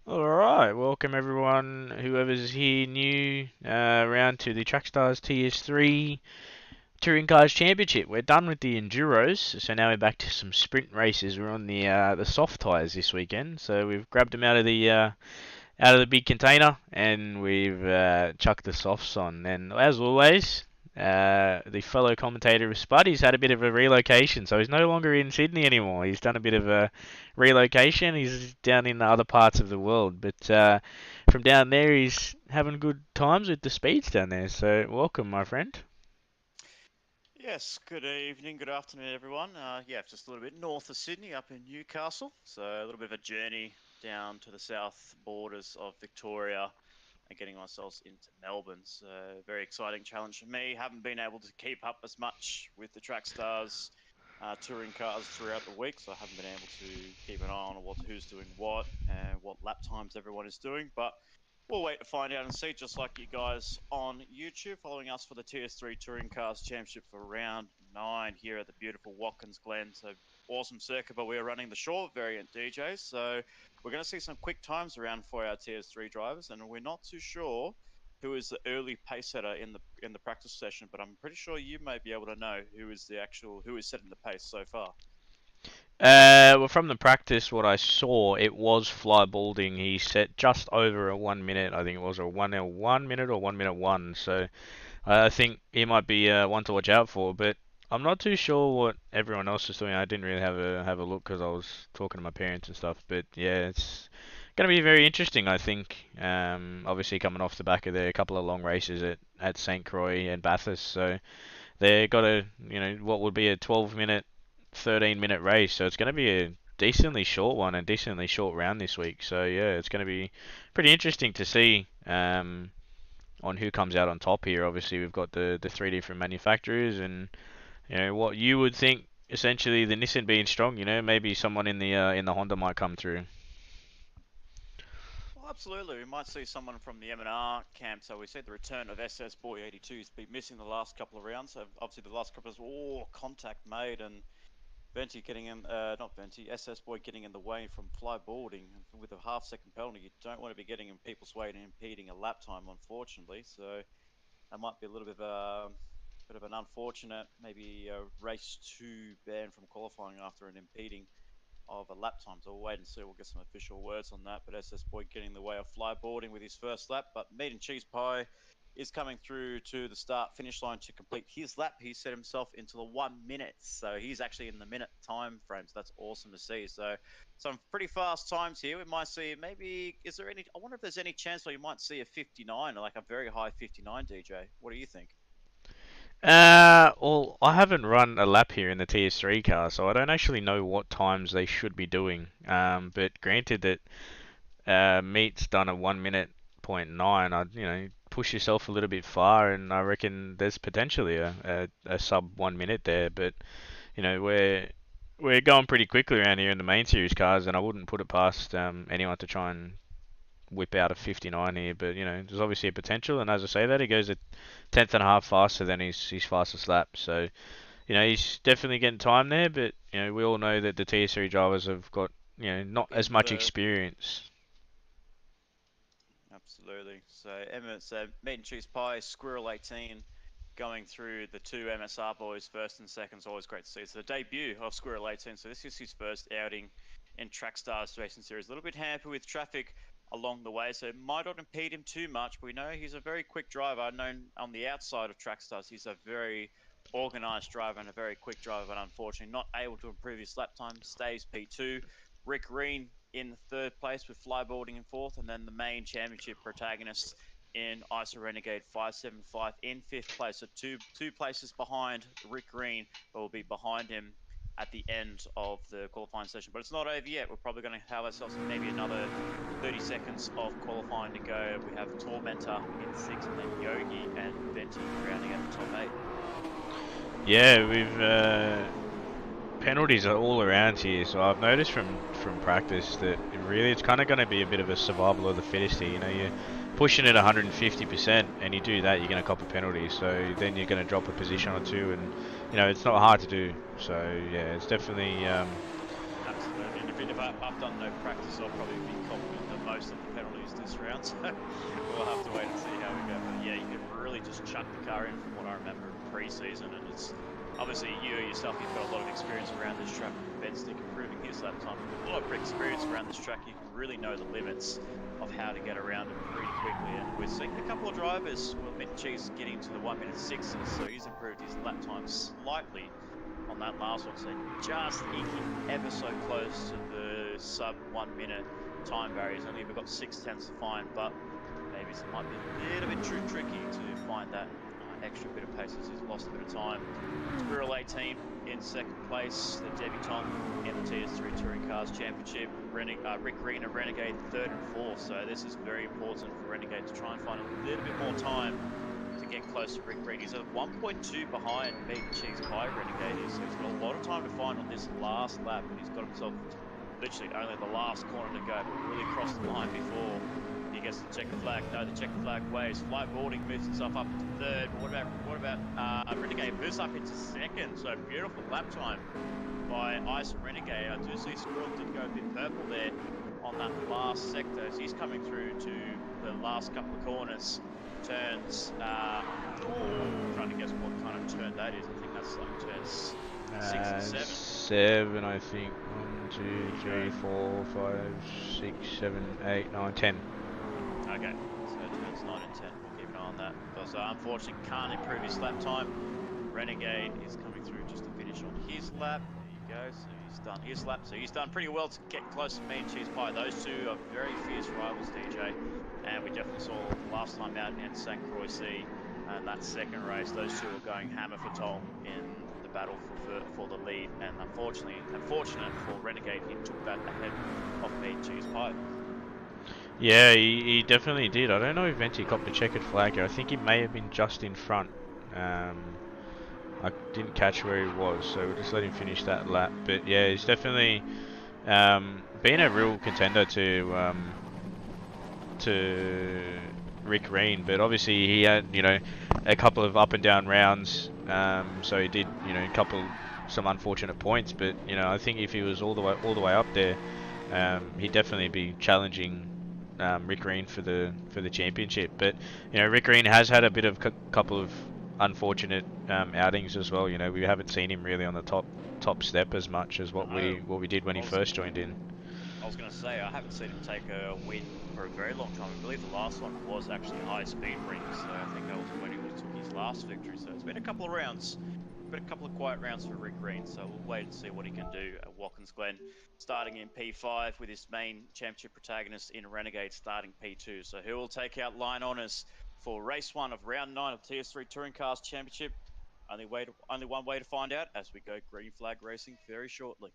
Alright, welcome everyone, whoever's here new, around to the Trackstars TS3 Touring Cars Championship. We're done with the Enduros, so now we're back to some sprint races. We're on the soft tyres this weekend, so we've grabbed them out of the big container and we've chucked the softs on. And as always, the fellow commentator of Spud, had a bit of a relocation, so he's no longer in Sydney anymore. He's done a bit of a relocation. He's down in other parts of the world, but from down there, he's having good times with the speeds down there. So welcome, my friend. Yes, good evening, good afternoon, everyone. Yeah, just a little bit north of Sydney, up in Newcastle. So a little bit of a journey down to the south borders of Victoria and getting ourselves into Melbourne. So very exciting challenge for me. Haven't been able to keep up as much with the track stars touring cars throughout the week, so I haven't been able to keep an eye on who's doing what and what lap times everyone is doing. But we'll wait to find out and see, just like you guys on YouTube, following us for the TS3 Touring Cars Championship for round 9 here at the beautiful Watkins Glen. So awesome circuit, but we're running the short variant DJs. So we're going to see some quick times around for our TS3 drivers, and we're not too sure who is the early pace setter in the practice session, but I'm pretty sure you may be able to know who is setting the pace so far. Well, from the practice, what I saw, it was Fly Balding. He set just over a 1 minute. I think it was a 1 minute or 1 minute one. So I think he might be one to watch out for, but I'm not too sure what everyone else is doing. I didn't really have a look because I was talking to my parents and stuff. But yeah, it's going to be very interesting. I think. Obviously coming off the back of their couple of long races at St Croix and Bathurst, so they got what would be a 12 minute, 13 minute race. So it's going to be a decently short one and decently short round this week. So yeah, it's going to be pretty interesting to see. On who comes out on top here. Obviously, we've got the three different manufacturers, and what you would think essentially the Nissan being strong. Maybe someone in the Honda might come through. Well, absolutely. We might see someone from the M&R camp. So we see the return of SS Boy 82. He's been missing the last couple of rounds. So obviously the last couple of contact made, and Venti getting in, not Venti, SS Boy getting in the way from fly boarding with a half-second penalty. You don't want to be getting in people's way and impeding a lap time, unfortunately. So that might be a little bit of an unfortunate, maybe race two ban from qualifying after an impeding of a lap time. So we'll wait and see. We'll get some official words on that. But SS Boy getting in the way of flyboarding with his first lap. But Meat and Cheese Pie is coming through to the start finish line to complete his lap. He set himself into the 1 minute. So he's actually in the minute time frame. So that's awesome to see. So some pretty fast times here. We might see maybe, I wonder if there's any chance where you might see a 59, like a very high 59 DJ. What do you think? Well, I haven't run a lap here in the TS3 car, so I don't actually know what times they should be doing. But granted that Meat's done a 1 minute point nine, I'd push yourself a little bit far, and I reckon there's potentially a sub 1 minute there. But we're going pretty quickly around here in the main series cars, and I wouldn't put it past anyone to try and whip out a 59 here. But there's obviously a potential, and as I say that, he goes a tenth and a half faster than his fastest lap. So he's definitely getting time there. But we all know that the TS3 drivers have got not as In much the experience. Absolutely. So Emma, so Meat and Cheese Pie, Squirrel 18, going through the two MSR boys, first and second, is always great to see. It's the debut of Squirrel 18, so this is his first outing in Track Stars Racing Series. A little bit hampered with traffic along the way, so it might not impede him too much. But we know he's a very quick driver. I've known on the outside of Track Stars, he's a very organised driver and a very quick driver, but unfortunately not able to improve his lap time. Stays P2. Rick Green in third place with flyboarding in fourth, and then the main championship protagonist in ISO Renegade 575 in fifth place. So two places behind Rick Green, but will be behind him at the end of the qualifying session. But it's not over yet. We're probably going to have ourselves maybe another 30 seconds of qualifying to go. We have Tormentor in sixth, and then Yogi and Venti rounding out the top eight. Yeah, we've penalties are all around here. So I've noticed from practice that it's kind of going to be a bit of a survival of the fittest here. You're pushing it 150%, and you do that, you're going to cop a penalty. So then you're going to drop a position or two, and it's not hard to do. So yeah, it's definitely Absolutely. And if I've done no practice, I'll probably be confident the most of the penalties this round, so we'll have to wait and see how we go. But yeah, you can really just chuck the car in from what I remember pre-season, and it's obviously you yourself, you've got a lot of experience around this track. Ben Stick improving his lap time. With a lot of experience around this track, you can really know the limits of how to get around it pretty quickly. And we're seeing a couple of drivers, well, Mint Cheese getting to the 1:06s, so he's improved his lap time slightly on that last one, so just eking ever so close to the sub 1 minute time barrier. He's only ever got 6/10 to find, but maybe it might be a little bit too tricky to find that extra bit of pace as he's lost a bit of time. Squirrel 18 in second place, the debutant in the TS3 Touring Cars Championship. Rick Green and Renegade third and fourth, so this is very important for Renegade to try and find a little bit more time to get close to Rick Green. He's at 1.2 behind Meat and Cheese Pie Renegade, so he's got a lot of time to find on this last lap, and he's got himself literally only the last corner to go, but really crossed the line before he gets the checker flag. No, the checker flag waves. Flight boarding moves himself up into third. What about Renegade moves up into second? So beautiful lap time by Ice and Renegade. I do see Squirrel did go a bit purple there on that last sector as he's coming through to the last couple of corners. Turns, trying to guess what kind of turn that is. I think that's like turns 6 and 7. 7, I think. 1, 2, 3, 4, 5, 6, 7, 8, 9, 10. Okay, so turns 9 and 10. We'll keep an eye on that. Because unfortunately can't improve his lap time. Renegade is coming through just to finish on his lap. There you go. So he's done his lap. So he's done pretty well to get close to Meat and Cheese Pie. Those two are very fierce rivals, DJ. And we definitely saw last time out in St. Croix C and that second race, those two were going hammer for Tom in the battle for the lead. And unfortunate for Renegade, he took that ahead of Meat and Cheese Pie. Yeah, he definitely did. I don't know if Venti got the checkered flag here. I think he may have been just in front. I didn't catch where he was, so we'll just let him finish that lap. But yeah, he's definitely been a real contender to Rick Green. But obviously he had, you know, a couple of up and down rounds. So he did, you know, some unfortunate points. But you know, I think if he was all the way up there, he'd definitely be challenging Rick Green for the championship. But you know, Rick Green has had a bit of couple of unfortunate outings as well. You know, we haven't seen him really on the top step as much as what we did when he first joined in. I was going to say, I haven't seen him take a win for a very long time. I believe the last one was actually high speed rings, so I think that was when he took his last victory. So it's been a couple of rounds. Been a couple of quiet rounds for Rick Green, so we'll wait and see what he can do at Watkins Glen, starting in P5 with his main championship protagonist in Renegade starting P2. So who will take out line honours for race 1 of round 9 of TS3 Touring Cars Championship? Only one way to find out as we go green flag racing very shortly.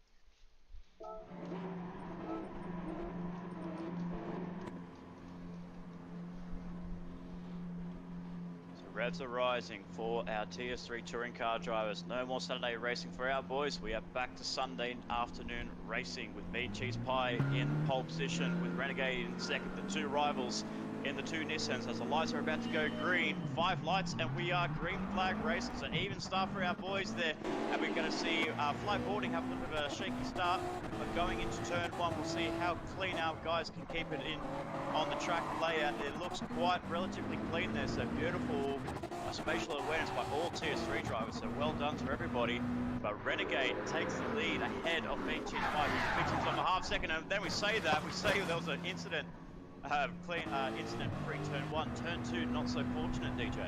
Revs are rising for our TS3 touring car drivers. No more Saturday racing for our boys. We are back to Sunday afternoon racing with Meat Cheese Pie in pole position, with Renegade in second, the two rivals in the two Nissans as the lights are about to go green. 5 lights and we are green flag racing. So even start for our boys there. And we're going to see flight boarding have a little bit of a shaky start. But going into turn 1, we'll see how clean our guys can keep it in on the track layout. It looks quite relatively clean there. So beautiful spatial awareness by all TS3 drivers. So well done to everybody. But Renegade takes the lead ahead of Meat Cheese Pie, who picks himself a half second. And then we say there was an incident. Clean incident pre-turn 1. Turn 2, not so fortunate, DJ.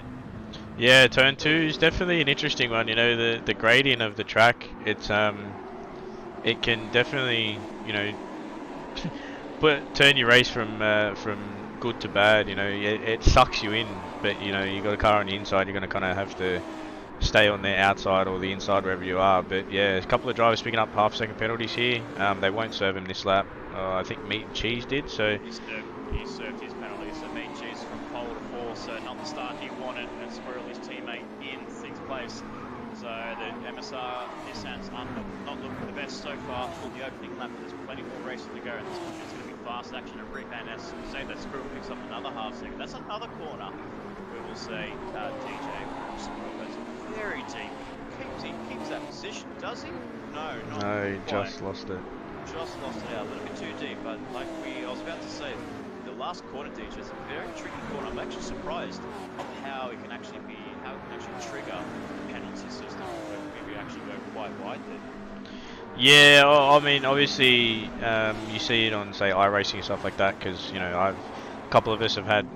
Yeah, turn 2 is definitely an interesting one. You know, the gradient of the track, it can definitely, you know, turn your race from good to bad. You know, it sucks you in, but you know, you got a car on the inside, you're going to kind of have to stay on the outside or the inside wherever you are. But yeah, a couple of drivers picking up half-second penalties here. They won't serve him this lap. I think Meat and Cheese did. So he served his penalty. So Meat and Cheese from pole to 4. So not the start he wanted. And Squirrel, his teammate, in 6th place. So the MSR Nissan's not looking the best so far for the opening lap. There's plenty more racing to go. And this one is going to be fast action. And as we say, that Squirrel picks up another half-second. That's another corner. We will say DJ Squirrel goes very deep. He keeps that position, does he? No, not no, he quite. just lost it. Just lost it out a little bit too deep, but like I was about to say, last corner, DJ, is a very tricky corner. I'm actually surprised of how it can actually trigger the penalty system. Maybe actually go quite wide there. Yeah, I mean, obviously, you see it on, say, iRacing and stuff like that, because, a couple of us have had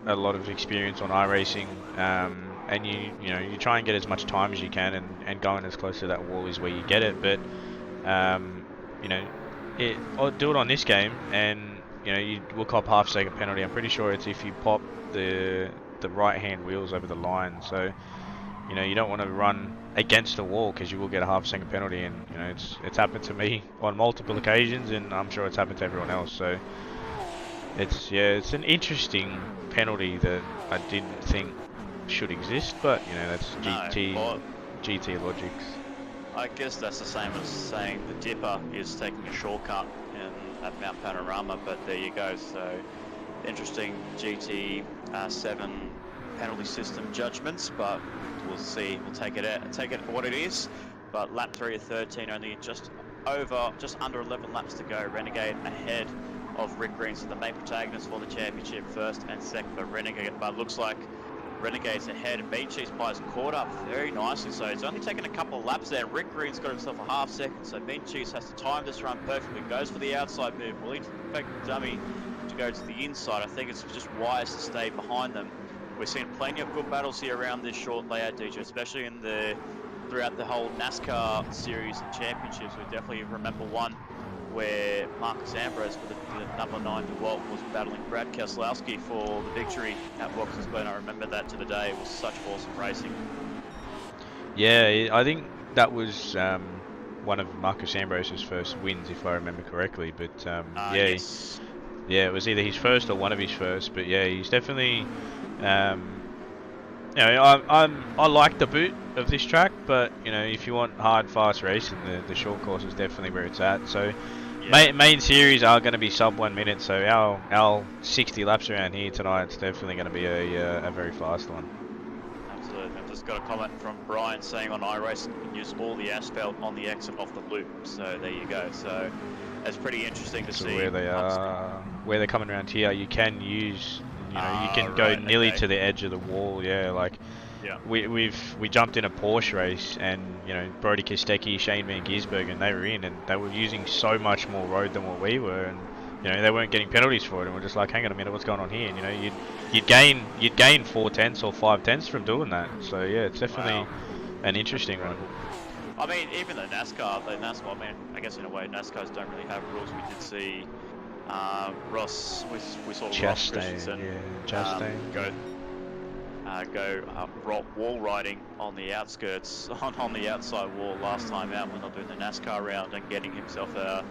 a lot of experience on iRacing, and you try and get as much time as you can, and going as close to that wall is where you get it, but, you know, I'll do it on this game, and, you will cop half-second penalty. I'm pretty sure it's if you pop the right-hand wheels over the line, so... you don't want to run against the wall because you will get a half-second penalty, and it's happened to me on multiple occasions, and I'm sure it's happened to everyone else. So it's an interesting penalty that I didn't think should exist, but that's GT logics. I guess that's the same as saying the Dipper is taking a shortcut at Mount Panorama, but there you go. So interesting GT7 penalty system judgments, but we'll see. We'll take it for what it is. But lap 3 of 13, only just under 11 laps to go. Renegade ahead of Rick Green, so the main protagonist for the championship, first and second for Renegade. But looks like Renegade's ahead, and Mean Cheese Pie's caught up very nicely. So it's only taken a couple of laps there. Rick Green's got himself a half second, so Mean Cheese has to time this run perfectly. Goes for the outside move. Will he take the dummy to go to the inside? I think it's just wise to stay behind them. We're seeing plenty of good battles here around this short layout, DJ, especially throughout the whole NASCAR series and championships. We definitely remember one where Marcus Ambrose for the number 9 DeWalt was battling Brad Keselowski for the victory at Watkins Glen. I remember that to the day. It was such awesome racing. Yeah, I think that was one of Marcus Ambrose's first wins, if I remember correctly. But yes. Yeah, it was either his first or one of his first. But yeah, he's definitely. I like the boot of this track, but if you want hard, fast racing, the short course is definitely where it's at. So, yeah. main series are going to be sub 1 minute. So our 60 laps around here tonight, it's definitely going to be a very fast one. Absolutely. I've just got a comment from Brian saying on iRacing you can use all the asphalt on the exit off the loop. So there you go. So that's pretty interesting to see. Where they are, where they're coming around here, you can use. You can go nearly to the edge of the wall. Yeah, like we jumped in a Porsche race, and Brody Kostecki, Shane Van Gisbergen, they were in, and they were using so much more road than what we were, and they weren't getting penalties for it, and we're just like, hang on a minute, what's going on here? And you'd gain 4/10 or 5/10 from doing that. So yeah, it's definitely an interesting one. I mean, even NASCAR, I mean, I guess in a way NASCARs don't really have rules. We did see Ross, we saw Ross Christensen go wall riding on the outskirts, on the outside wall last time out when they're doing the NASCAR round, and getting himself a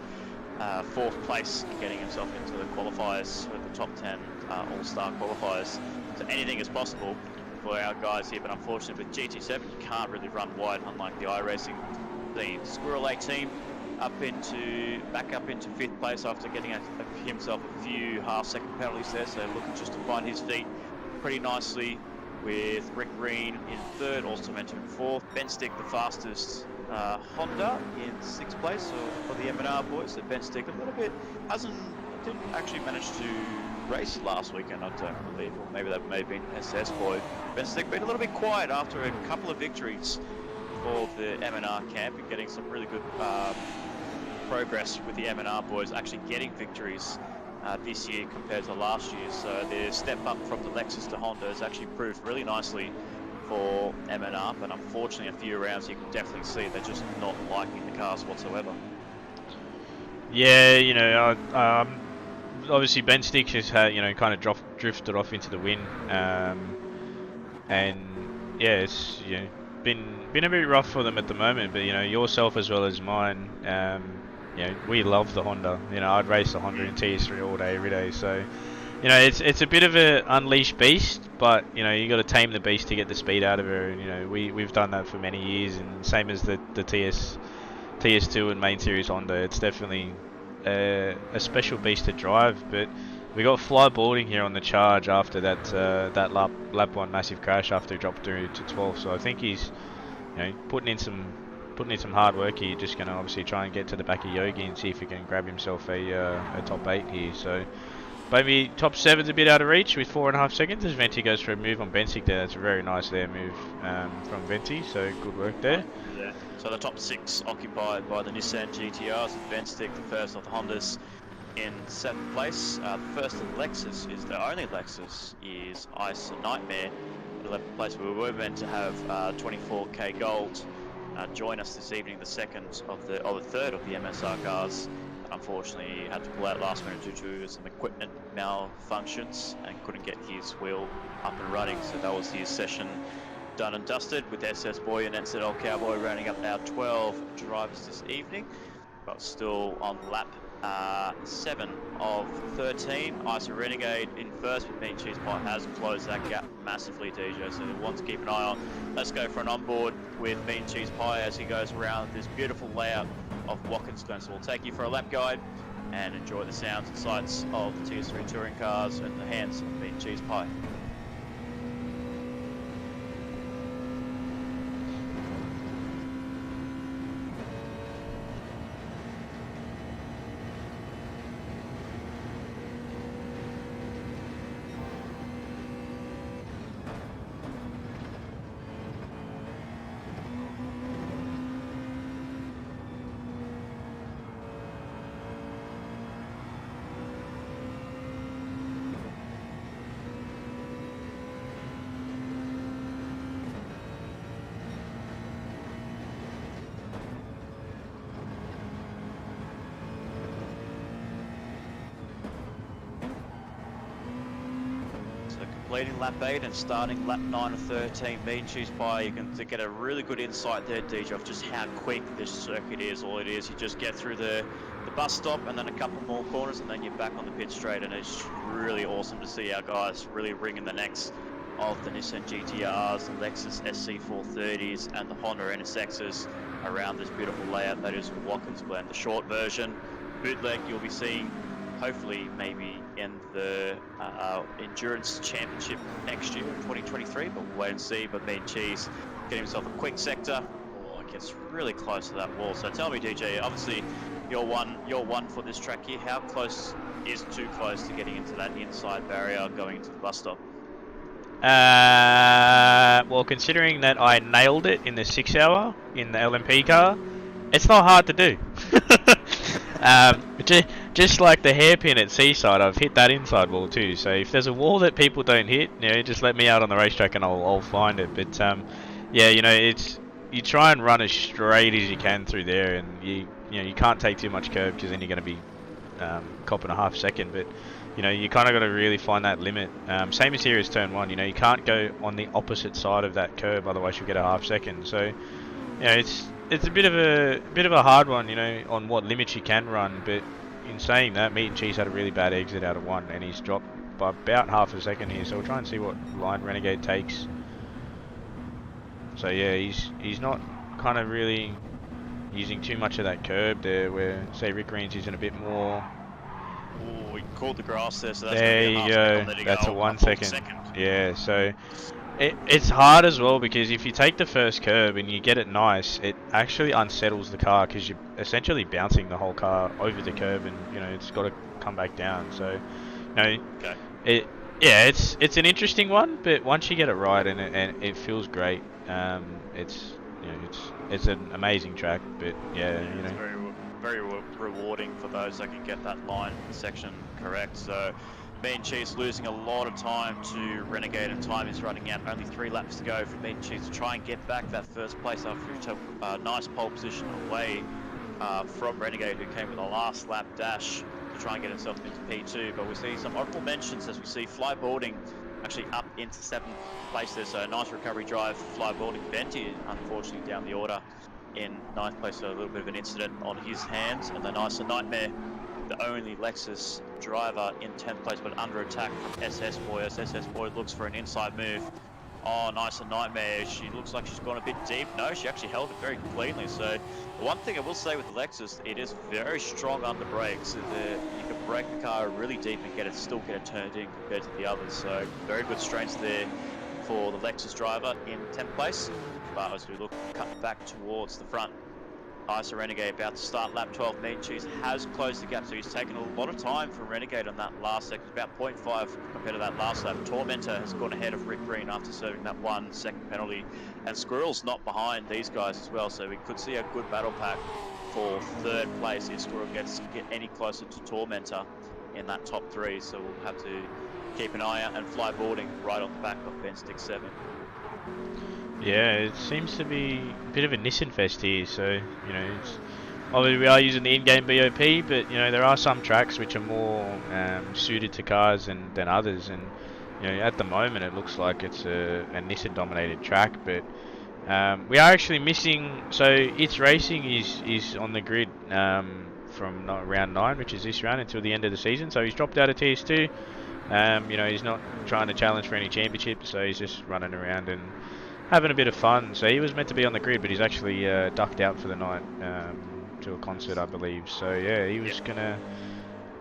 4th place, getting himself into the qualifiers, the top 10 all-star qualifiers. So anything is possible for our guys here, but unfortunately with GT7 you can't really run wide, unlike the iRacing. The Squirrel 18 back up into 5th place after getting himself a few half-second penalties there, so looking just to find his feet pretty nicely, with Rick Green in 3rd, also mentioned 4th. Ben Stick, the fastest Honda, in 6th place for the M&R boys. So Ben Stick a little bit didn't actually manage to race last weekend, I don't believe, or maybe that may have been SS boy. Ben Stick been a little bit quiet after a couple of victories for the M&R camp, and getting some really good progress with the M&R boys, actually getting victories this year compared to last year. So the step up from the Lexus to Honda has actually proved really nicely for M&R, but unfortunately a few rounds you can definitely see they're just not liking the cars whatsoever. Yeah, obviously Ben Sticks has had, kind of drifted off into the wind, and yeah, it's been a bit rough for them at the moment. But yourself as well as mine, we love the Honda. I'd race the Honda in TS3 all day, every day. So, it's a bit of an unleashed beast, but you got to tame the beast to get the speed out of her. And, we've done that for many years, and same as the TS2 and main series Honda, it's definitely a special beast to drive. But we got flyboarding here on the charge after that lap 1 massive crash after he dropped through to 12th. So I think he's putting in some hard work here. Just going to obviously try and get to the back of Yogi and see if he can grab himself a top 8 here. So Maybe top 7's a bit out of reach with 4.5 seconds as Venti goes for a move on Bensik there. That's a very nice there move from Venti, so good work there. Yeah. So the top 6 occupied by the Nissan GTRs and Venstick, the first of the Hondas, in 7th place. The first of the Lexus is the only Lexus is Ice Nightmare. 11th place. We were meant to have 24k gold join us this evening, the second of the third of the MSR cars. Unfortunately, he had to pull out last minute due to some equipment malfunctions and couldn't get his wheel up and running. So that was his session done and dusted, with SS Boy and NZL Cowboy rounding up our 12 drivers this evening. But still on lap 7 of 13. ISA Renegade in first, but Mean Cheese Pie has closed that gap massively, DJ, so one to keep an eye on. Let's go for an onboard with Mean Cheese Pie as he goes around this beautiful layout of Watkins Glen. So we'll take you for a lap guide and enjoy the sounds and sights of the TS3 touring cars in the hands of Mean Cheese Pie. Completing lap 8 and starting lap 9 of 13, Mean Cheese Pie, you can get a really good insight there, DJ, of just how quick this circuit is. All it is, you just get through the bus stop and then a couple more corners and then you're back on the pit straight, and it's really awesome to see our guys really ringing the necks of the Nissan GTRs, the Lexus SC430s and the Honda NSXs around this beautiful layout that is Watkins Glen. The short version, bootleg, you'll be seeing hopefully maybe in the Endurance Championship next year in 2023, but we'll wait and see. But Mean Cheese getting himself a quick sector. Oh, it gets really close to that wall. So tell me, DJ, obviously you're one for this track here. How close is too close to getting into that inside barrier going into the bus stop? Well, considering that I nailed it in the 6 hour in the LMP car, it's not hard to do. Just like the hairpin at Seaside, I've hit that inside wall too. So if there's a wall that people don't hit, you know, just let me out on the racetrack and I'll find it. But yeah, you know, you try and run as straight as you can through there, and you can't take too much curb because then you're going to be copping a half second. But you know, you kind of got to really find that limit. Same as here as turn 1. You know, you can't go on the opposite side of that curb, otherwise you'll get a half second. So you know, it's a bit of a hard one, you know, on what limits you can run. But in saying that, Meat and Cheese had a really bad exit out of 1, and he's dropped by about half a second here. So we'll try and see what line Renegade takes. So yeah, he's not kind of really using too much of that curb there, where say Rick Green's using a bit more. Oh, we called the grass there, so that's there you go. That's a 1 second. Yeah, so it's hard as well, because if you take the first curb and you get it nice, it actually unsettles the car because you're essentially bouncing the whole car over the curb, and you know it's got to come back down. So, you know, it's an interesting one, but once you get it right and it feels great, it's an amazing track. But yeah, you know, it's very rewarding for those that can get that line section correct. So Mean Cheese losing a lot of time to Renegade, and time is running out. Only 3 laps to go for Mean Cheese to try and get back that first place after he took a nice pole position away from Renegade, who came with a last lap dash to try and get himself into P2. But we see some honourable mentions as we see Fly Boarding actually up into 7th place there. So a nice recovery drive, Fly Boarding. Venti, unfortunately, down the order in 9th place, so a little bit of an incident on his hands. And then Nice Nightmare, the only Lexus driver in 10th place, but under attack from SS Boy. As SS Boy looks for an inside move. Oh, Nice Nightmare. She looks like she's gone a bit deep. No, she actually held it very cleanly. So the one thing I will say with the Lexus, it is very strong under brakes. You can brake the car really deep and still get it turned in compared to the others. So very good strengths there for the Lexus driver in 10th place. But as we look cut back towards the front, Ice Renegade about to start lap 12. Mean Cheese has closed the gap, so he's taken a lot of time from Renegade on that last sector, about 0.5 compared to that last lap. Tormentor has gone ahead of Rick Green after serving that 1 second penalty, and Squirrel's not behind these guys as well, so we could see a good battle pack for third place if Squirrel gets any closer to Tormentor in that top 3, so we'll have to keep an eye out, and fly boarding right on the back of Ben Stick 7. Yeah, it seems to be a bit of a Nissan fest here, so, you know, it's, obviously we are using the in-game BOP, but, you know, there are some tracks which are more suited to cars than others, and, you know, at the moment it looks like it's a Nissan-dominated track, but we are actually missing, so its racing is on the grid from round 9, which is this round, until the end of the season, so he's dropped out of TS2. You know, he's not trying to challenge for any championships, so he's just running around and having a bit of fun. So he was meant to be on the grid, but he's actually ducked out for the night to a concert, I believe. So yeah, he was gonna.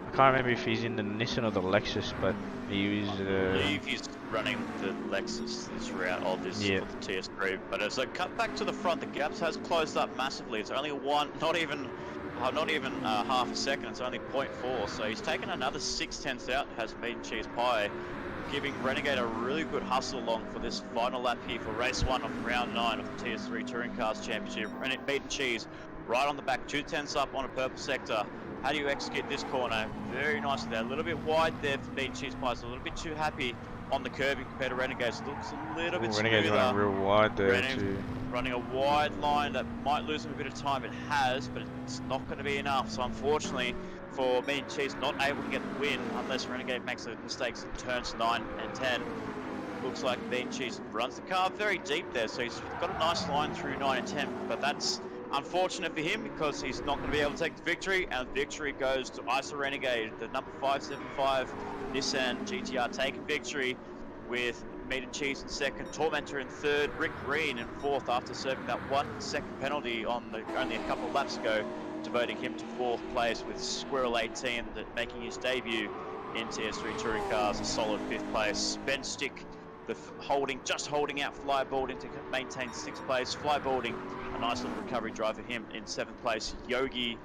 I can't remember if he's in the Nissan or the Lexus, but he was. I believe he's running the Lexus this route, or this Yeah. for the TS3. But as I cut back to the front, the gaps has closed up massively. It's only one, not even half a second. It's only 0.4. So he's taken another 6/10 out. Has Meat and Cheese Pie, giving Renegade a really good hustle along for this final lap here for race 1 of round 9 of the TS3 Touring Cars Championship. Meat and Cheese right on the back, 2/10 up on a purple sector. How do you execute this corner? Very nicely there. A little bit wide there for Meat and Cheese Pies. A little bit too happy on the curbing compared to Renegades. Looks a little bit Renegade's smoother. running real wide there too. Running a wide line that might lose him a bit of time. It has, but it's not going to be enough. So unfortunately for Meat and Cheese, not able to get the win unless Renegade makes the mistakes in turns 9 and 10. Looks like Meat and Cheese runs the car very deep there, so he's got a nice line through 9 and 10, but that's unfortunate for him because he's not going to be able to take the victory, and victory goes to ISO Renegade, the number 575 Nissan GTR taking victory with Meat and Cheese in second, Tormentor in third, Rick Green in fourth after serving that 1 second penalty on only a couple of laps ago, devoting him to fourth place with Squirrel 18 making his debut in TS3 Touring Cars, a solid fifth place. Ben Stick just holding out Flyboarding to maintain sixth place. Flyboarding, a nice little recovery drive for him in seventh place. Yogi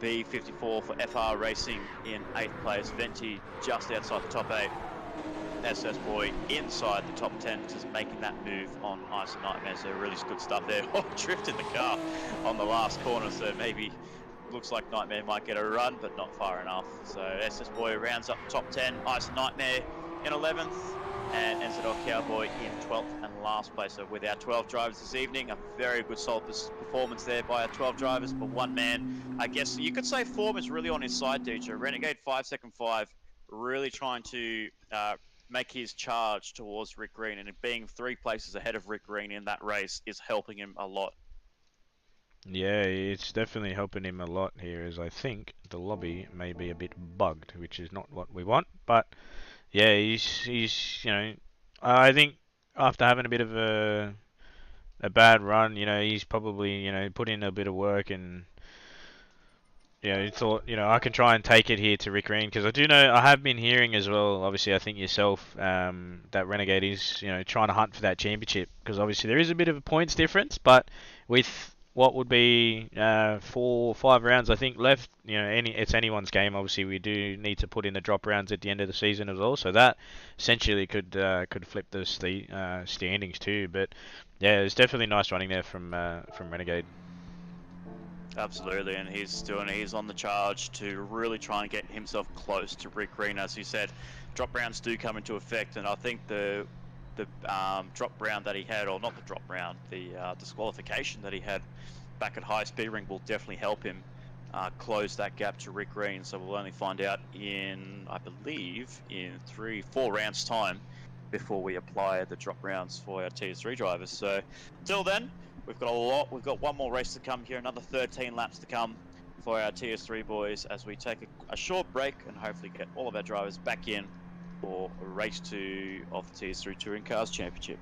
B54 for FR Racing in eighth place. Venti just outside the top 8. SS Boy inside the top 10, just making that move on Ice and Nightmare. So really good stuff there. Oh, drifted the car on the last corner, so maybe looks like Nightmare might get a run, but not far enough. So SS Boy rounds up the top 10. Ice and Nightmare in 11th, and NZL Cowboy in 12th and last place. So with our 12 drivers this evening, a very good solid performance there by our 12 drivers, but one man, I guess you could say form is really on his side, DJ. Renegade 5 second 5, really trying to make his charge towards Rick Green, and being 3 places ahead of Rick Green in that race is helping him a lot. Yeah, it's definitely helping him a lot here, as I think the lobby may be a bit bugged, which is not what we want. But yeah, he's you know, I think after having a bit of a bad run, you know, he's probably, you know, put in a bit of work, and you know, he thought, you know, I can try and take it here to Rick Green, because I do know, I have been hearing as well, obviously I think yourself, that Renegade is, you know, trying to hunt for that championship, because obviously there is a bit of a points difference, but with what would be 4 or 5 rounds I think left, you know, it's anyone's game. Obviously we do need to put in the drop rounds at the end of the season as well, so that essentially could flip the standings too. But yeah, it's definitely nice running there from Renegade. Absolutely, and he's on the charge to really try and get himself close to Rick Green. As you said, drop rounds do come into effect, and I think the drop round that he had, or not the drop round, the disqualification that he had back at High Speed Ring will definitely help him close that gap to Rick Green. So we'll only find out in, I believe, in 3-4 rounds time before we apply the drop rounds for our TS3 drivers. So till then, we've got one more race to come here, another 13 laps to come for our TS3 boys as we take a short break and hopefully get all of our drivers back in for race 2 of the TS3 Touring Cars Championship.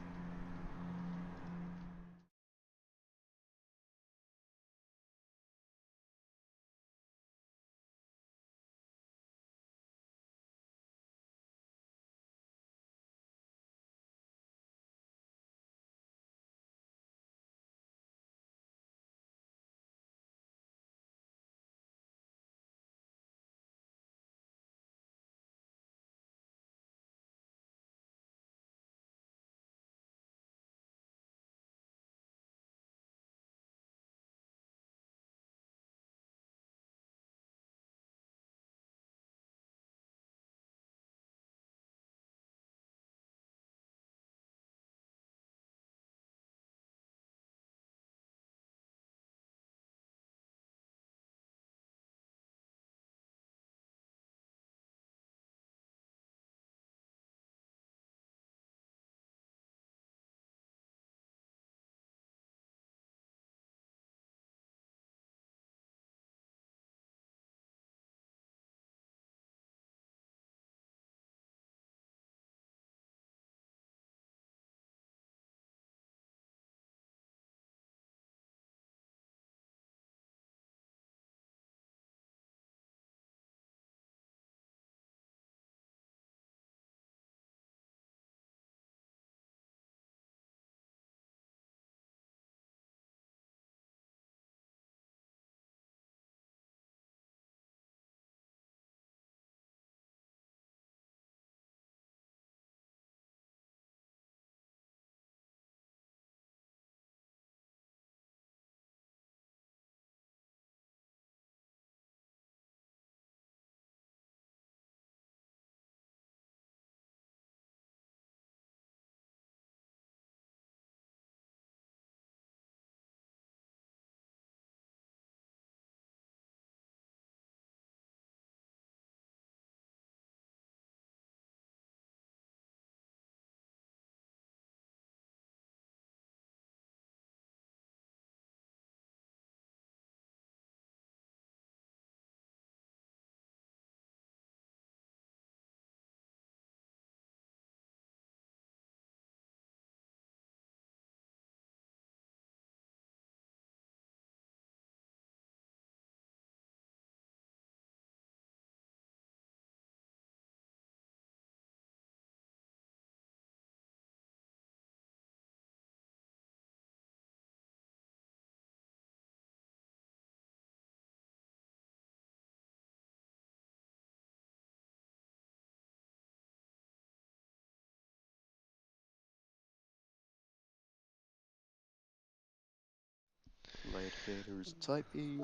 Data is typing.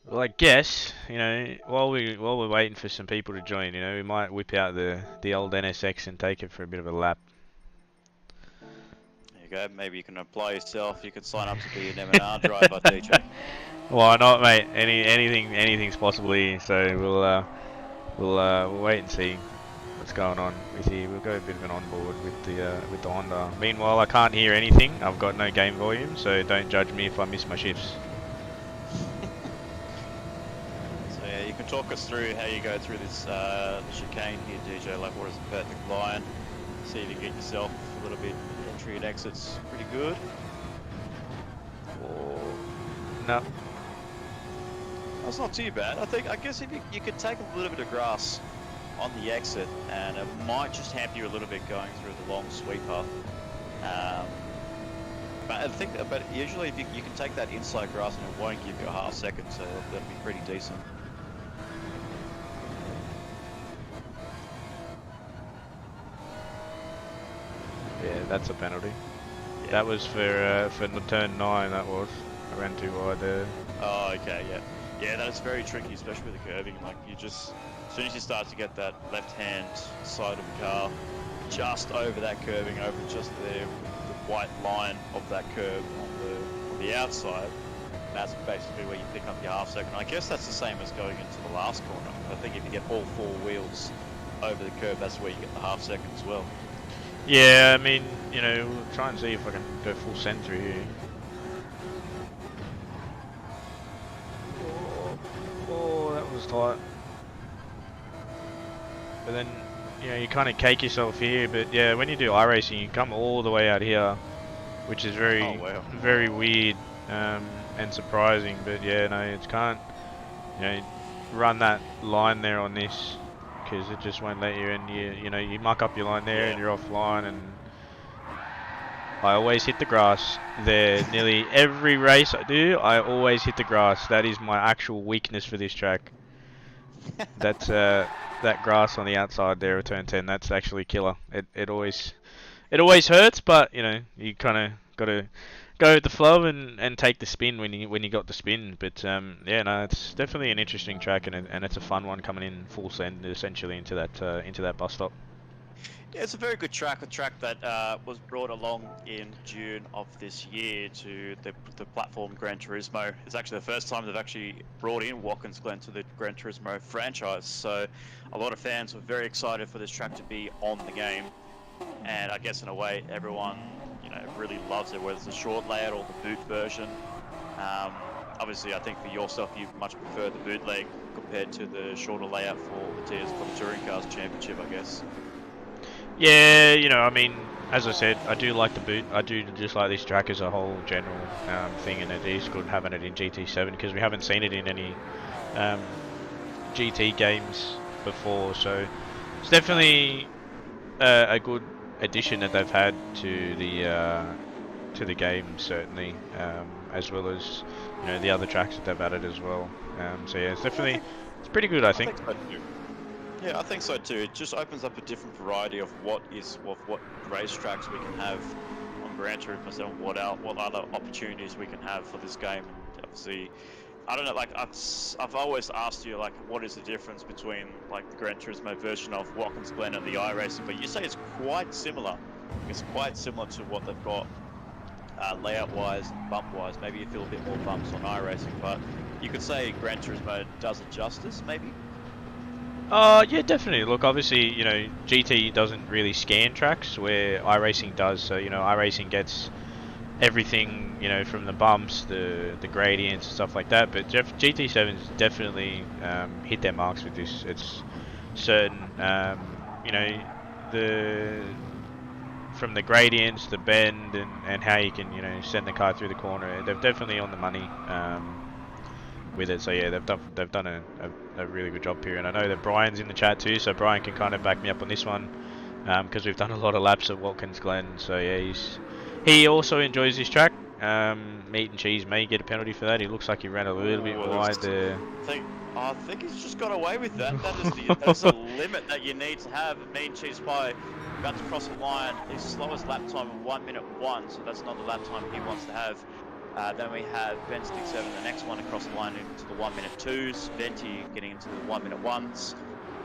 Well, I guess while we're waiting for some people to join, we might whip out the old NSX and take it for a bit of a lap. There you go. Maybe you can apply yourself. You could sign up to be an M&R driver, DJ. Why not, mate? Anything's possible here. So we'll wait and see what's going on with you. We'll go a bit of an onboard with the Honda. Meanwhile, I can't hear anything. I've got no game volume, so don't judge me if I miss my shifts. So yeah, you can talk us through how you go through this chicane here, DJ. Like, what is the perfect line? See if you get yourself a little bit entry and exits pretty good. Or No. that's not too bad. I guess if you could take a little bit of grass on the exit, and it might just hamper you a little bit going through the long sweeper. But usually if you can take that inside grass and it won't give you a half second, so that'd be pretty decent. Yeah, that's a penalty. Yeah. That was for the turn 9. That was. I ran too wide there. Oh, okay, yeah. Yeah, that is very tricky, especially with the curving. Like, as soon as you start to get that left-hand side of the car, just over that curving, over just there, with the white line of that curve on the outside, that's basically where you pick up your half second. I guess that's the same as going into the last corner. I think if you get all 4 wheels over the curve, that's where you get the half second as well. Yeah, I mean, we'll try and see if I can go full send through here. Oh, that was tight. But then, you kind of cake yourself here. But yeah, when you do iRacing, you come all the way out here, which is very, very weird and surprising. But yeah, no, it's can't, run that line there on this, because it just won't let you. And you muck up your line there, and you're offline. And I always hit the grass there. Nearly every race I do, I always hit the grass. That is my actual weakness for this track. That's that grass on the outside there of turn 10. That's actually killer. It always hurts, but you kind of got to go with the flow and take the spin when you got the spin. But yeah, no, it's definitely an interesting track, and it's a fun one coming in full send essentially into that bus stop. Yeah, it's a very good track. A track that was brought along in June of this year to the platform Gran Turismo. It's actually the first time they've actually brought in Watkins Glen to the Gran Turismo franchise. So a lot of fans were very excited for this track to be on the game. And I guess in a way, everyone really loves it, whether it's the short layout or the boot version. Obviously, I think for yourself, you much prefer the bootleg compared to the shorter layout for the Touring Cars Championship, I guess. Yeah, I mean, as I said, I do like the boot. I do just like this track as a whole general thing, and it is good having it in GT7 because we haven't seen it in any GT games before. So it's definitely a good addition that they've had to the game, certainly, as well as the other tracks that they've added as well. So yeah, it's pretty good, I think. Yeah, I think so too. It just opens up a different variety of what racetracks we can have on Gran Turismo and what other opportunities we can have for this game. And obviously, I don't know. Like I've always asked you, like, what is the difference between like the Gran Turismo version of Watkins Glen and the iRacing? But you say it's quite similar. It's quite similar to what they've got layout-wise and bump-wise. Maybe you feel a bit more bumps on iRacing, but you could say Gran Turismo does it justice, maybe. Yeah, definitely. Look, obviously, GT doesn't really scan tracks where iRacing does. So, iRacing gets everything, from the bumps, the gradients, stuff like that. But GT7's definitely hit their marks with this. It's certain, from the gradients, the bend, and how you can, send the car through the corner. They're definitely on the money. With it, so yeah, they've done a really good job here, and I know that Brian's in the chat too, so Brian can kind of back me up on this one, because we've done a lot of laps at Watkins Glen, so yeah, he also enjoys this track. Meat and Cheese may get a penalty for that. He looks like he ran a little bit wide there. I think he's just got away with that. That's a limit that you need to have. Meat and Cheese Pie about to cross the line. His slowest lap time of 1:01, so that's not the lap time he wants to have. Then we have Ben 67, the next one across the line into the 1 minute 2s. Venti getting into the 1 minute 1s.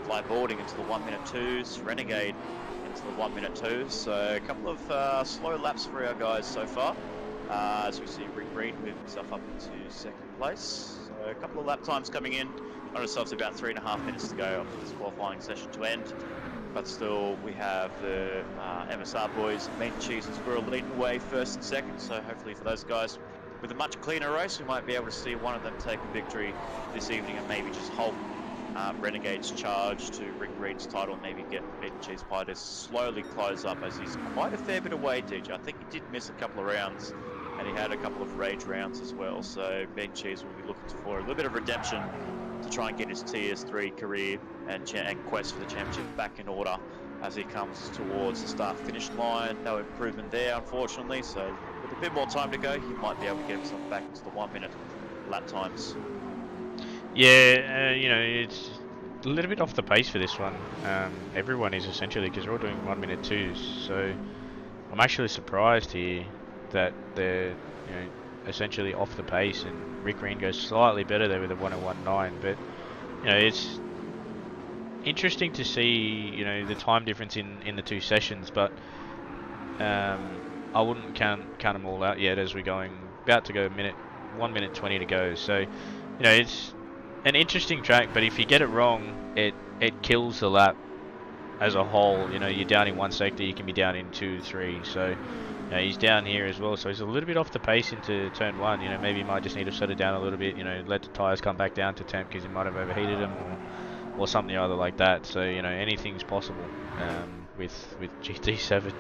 Fly boarding into the 1 minute 2s. Renegade into the 1 minute 2s. So a couple of slow laps for our guys so far. As we see Rick Reed moving himself up into second place. So a couple of lap times coming in. On ourselves about 3.5 minutes to go after this qualifying session to end. But still, we have the MSR boys, Meat and Cheese and Squirrel leading the way first and second. So hopefully for those guys, with a much cleaner race, we might be able to see one of them take a victory this evening and maybe just halt Renegade's charge to Rick Reed's title and maybe get Meat and Cheese Pie to slowly close up, as he's quite a fair bit away, DJ. I think he did miss a couple of rounds and he had a couple of rage rounds as well. So Meat and Cheese will be looking for a little bit of redemption to try and get his TS3 career and quest for the championship back in order as he comes towards the start-finish line. No improvement there, unfortunately, so with a bit more time to go, he might be able to get himself back into the 1 minute lap times. Yeah, you know, it's a little bit off the pace for this one. Everyone is essentially, because they're all doing 1 minute 2s, so I'm actually surprised here that they're, you know, essentially off the pace, and Rick Green goes slightly better there with a 1:01.9, but you know, it's interesting to see, you know, the time difference in the two sessions, but I wouldn't count them all out yet, as we're about to go 1 minute 20 to go. So, you know, it's an interesting track, but if you get it wrong, it kills the lap as a whole. You know, you're down in one sector, you can be down in 2, 3. So, you know, he's down here as well, so he's a little bit off the pace into turn 1. You know, maybe he might just need to settle down a little bit. You know, let the tyres come back down to temp because he might have overheated them, or something or other like that. So, you know, anything's possible with GT7.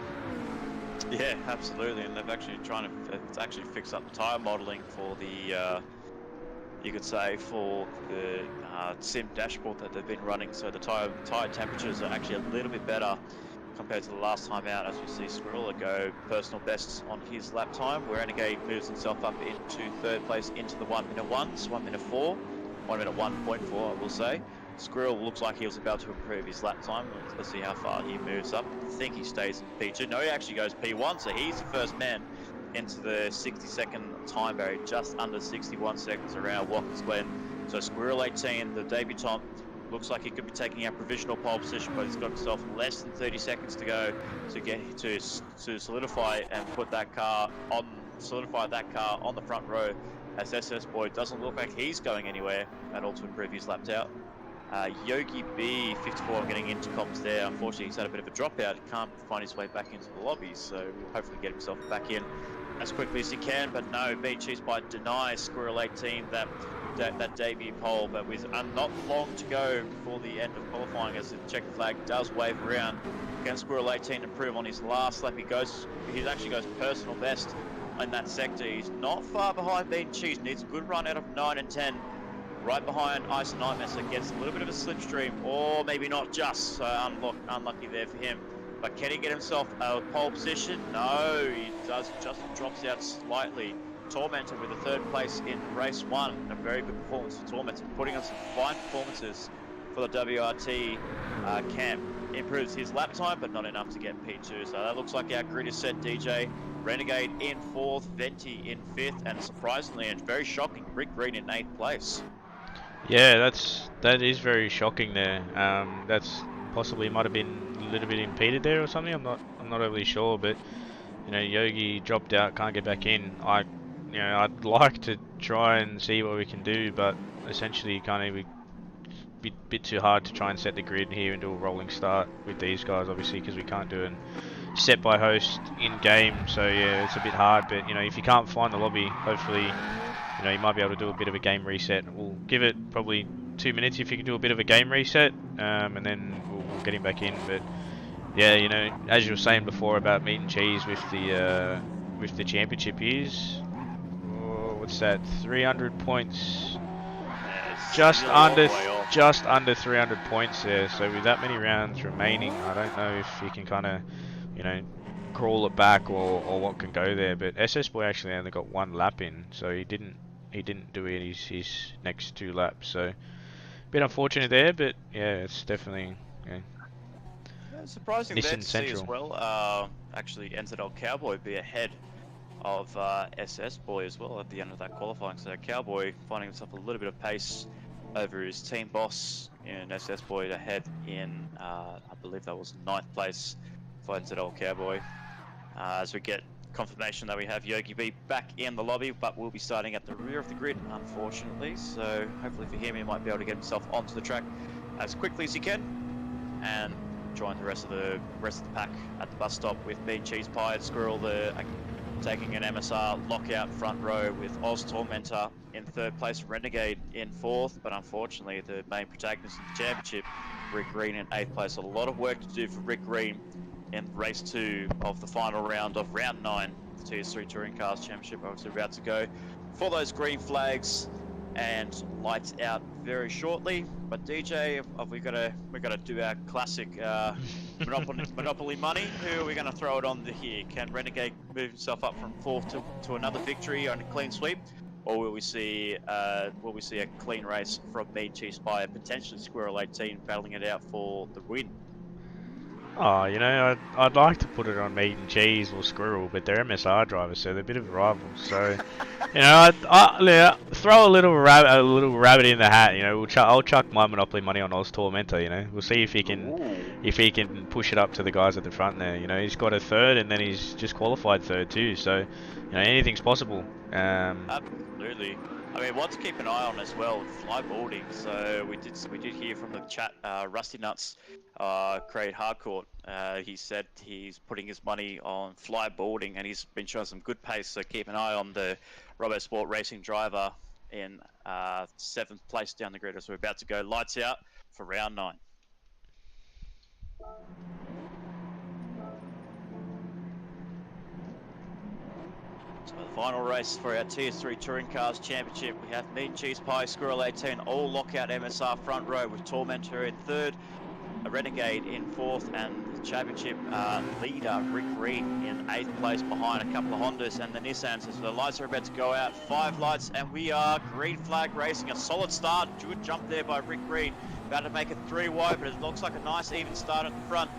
Yeah, absolutely, and they've actually trying to fix up the tyre modelling for the you could say for the sim dashboard that they've been running. So the tyre temperatures are actually a little bit better compared to the last time out, as we see Squirrel go personal bests on his lap time, where Renegade moves himself up into third place into the 1 minute 1s, 1 minute 4, 1 minute 1.4, I will say. Squirrel looks like he was about to improve his lap time. Let's see how far he moves up. I think he stays in P2. No, he actually goes P1, so he's the first man into the 60-second time barrier, just under 61 seconds around Watkins Glen. So Squirrel 18, the debutant, looks like he could be taking a provisional pole position, but he's got himself less than 30 seconds to go to get to solidify and put that car on the front row, as SS Boy doesn't look like he's going anywhere at all to improve his lap out. Yogi B 54 getting into comms there. Unfortunately, he's had a bit of a dropout. He can't find his way back into the lobby, so we'll hopefully get himself back in as quickly as he can. But no, Beat Cheese Pie denies Squirrel 18 that debut pole. But with not long to go before the end of qualifying, as the checker flag does wave around, can Squirrel 18 improve on his last lap? He actually goes personal best in that sector. He's not far behind Beat Cheese. Needs a good run out of 9 and 10. Right behind Ice and Nightmare, so gets a little bit of a slipstream, or maybe not just, so unlucky there for him. But can he get himself a pole position? No, he does, just drops out slightly. Tormentor with a third place in race 1, a very good performance for Tormentor, putting on some fine performances for the WRT camp. Improves his lap time, but not enough to get P2, so that looks like our grid is set, DJ. Renegade in 4th, Venti in 5th, and surprisingly and very shocking, Rick Green in 8th place. Yeah, that is very shocking there. That's possibly might have been a little bit impeded there or something. I'm not overly sure, but you know, Yogi dropped out, can't get back in. I'd like to try and see what we can do, but essentially kind of bit too hard to try and set the grid here and do a rolling start with these guys, obviously, because we can't do a set by host in game. So yeah, it's a bit hard. But you know, if you can't find the lobby, hopefully, you know, you might be able to do a bit of a game reset. We'll give it probably 2 minutes if you can do a bit of a game reset, and then we'll get him back in. But yeah, you know, as you were saying before about meat and cheese with the championship is, what's that? 300 points. Just under 300 points there. So with that many rounds remaining, I don't know if you can kind of, you know, crawl it back or what can go there. But SS Boy actually only got 1 lap in, so he didn't do his next 2 laps. So a bit unfortunate there, but yeah, it's definitely, you know, surprising there to see as well. Actually, Enzo Cowboy be ahead of SS Boy as well at the end of that qualifying. So Cowboy finding himself a little bit of pace over his team boss in SS Boy ahead in, I believe that was 9th place for NZL Cowboy. As we get confirmation that we have Yogi B back in the lobby, but we'll be starting at the rear of the grid, unfortunately. So hopefully for him, he might be able to get himself onto the track as quickly as he can and join the rest of the pack at the bus stop with Bean Cheese Pie and Squirrel taking an MSR lockout front row with Oz Tormentor in 3rd place, Renegade in 4th, but unfortunately the main protagonist in the championship, Rick Green in 8th place. A lot of work to do for Rick Green in race 2 of the final round of round 9 of the TS3 Touring Cars Championship. Obviously about to go for those green flags and lights out very shortly. But DJ, we gotta do our classic Monopoly money. Who are we gonna throw it on here? Can Renegade move himself up from 4th to another victory on a clean sweep, or will we see a clean race from Mean Chief Spy and potentially Squirrel 18 battling it out for the win? Oh, you know, I'd like to put it on Meat and Cheese or Squirrel, but they're MSR drivers, so they're a bit of rivals. So, you know, yeah, throw a little rabbit in the hat. You know, I'll chuck my Monopoly money on Oz Tormentor. You know, we'll see if he can push it up to the guys at the front there. You know, he's got a 3rd, and then he's just qualified 3rd too. So, you know, anything's possible. Absolutely. I mean, one to keep an eye on as well, flyboarding. So we did hear from the chat, Rusty Nuts, Craig Harcourt. He said he's putting his money on flyboarding, and he's been showing some good pace. So keep an eye on the RoboSport Racing driver in 7th place down the grid as we're about to go lights out for round 9. So the final race for our TS3 Touring Cars Championship, we have Mean Cheese Pie, Squirrel 18, all lockout MSR front row with Tormentor in 3rd, a Renegade in 4th, and the championship leader Rick Reed in 8th place behind a couple of Hondas and the Nissans. So the lights are about to go out, 5 lights, and we are green flag racing. A solid start, good jump there by Rick Reed, about to make it 3 wide, but it looks like a nice even start at the front,